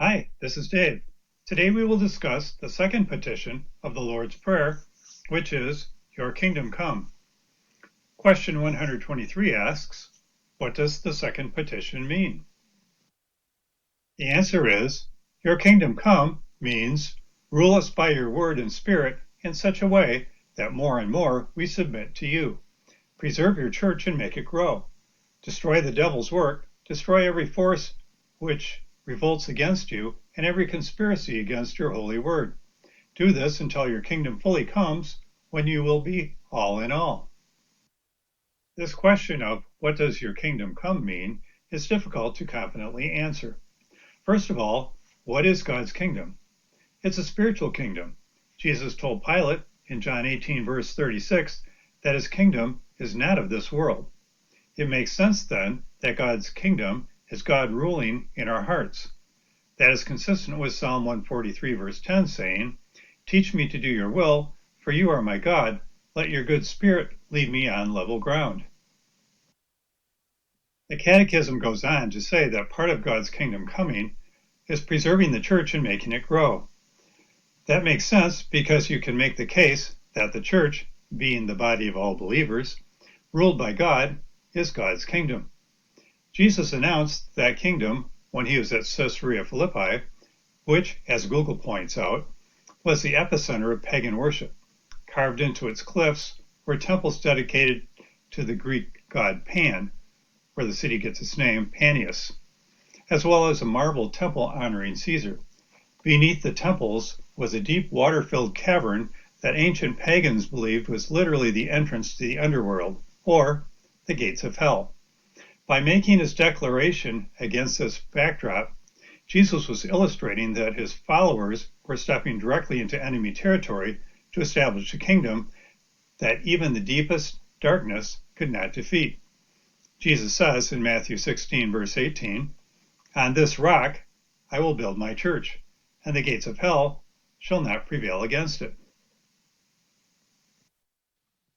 Hi, this is Dave. Today we will discuss the second petition of the Lord's Prayer, which is, Your Kingdom Come. Question 123 asks, what does the second petition mean? The answer is, Your Kingdom Come means, rule us by your word and spirit in such a way that more and more we submit to you. Preserve your church and make it grow. Destroy the devil's work, destroy every force which revolts against you, and every conspiracy against your holy word. Do this until your kingdom fully comes, when you will be all in all. This question of what does your kingdom come mean is difficult to confidently answer. First of all, what is God's kingdom? It's a spiritual kingdom. Jesus told Pilate in John 18 verse 36 that his kingdom is not of this world. It makes sense then that God's kingdom is God ruling in our hearts. That is consistent with Psalm 143 verse 10 saying, Teach me to do your will, for you are my God. Let your good spirit lead me on level ground. The Catechism goes on to say that part of God's kingdom coming is preserving the church and making it grow. That makes sense because you can make the case that the church, being the body of all believers, ruled by God, is God's kingdom. Jesus announced that kingdom when he was at Caesarea Philippi, which, as Google points out, was the epicenter of pagan worship. Carved into its cliffs were temples dedicated to the Greek god Pan, where the city gets its name, Panias, as well as a marble temple honoring Caesar. Beneath the temples was a deep water-filled cavern that ancient pagans believed was literally the entrance to the underworld, or the gates of hell. By making his declaration against this backdrop, Jesus was illustrating that his followers were stepping directly into enemy territory to establish a kingdom that even the deepest darkness could not defeat. Jesus says in Matthew 16, verse 18, On this rock I will build my church, and the gates of hell shall not prevail against it.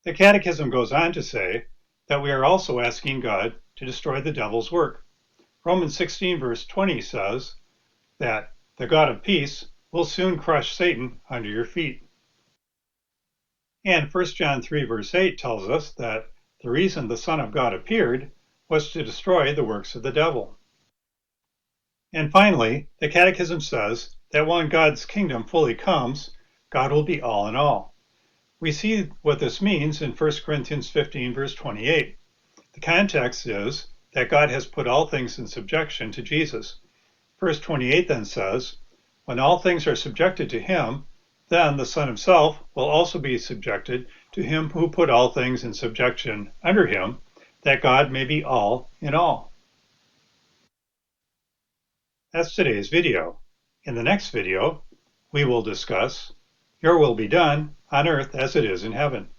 The Catechism goes on to say that we are also asking God to destroy the devil's work. Romans 16 verse 20 says that the God of peace will soon crush Satan under your feet. And 1 John 3 verse 8 tells us that the reason the Son of God appeared was to destroy the works of the devil. And finally, the Catechism says that when God's kingdom fully comes, God will be all in all. We see what this means in 1 Corinthians 15 verse 28. The context is that God has put all things in subjection to Jesus. Verse 28 then says, When all things are subjected to him, then the Son himself will also be subjected to him who put all things in subjection under him, that God may be all in all. That's today's video. In the next video, we will discuss, Your will be done on earth as it is in heaven.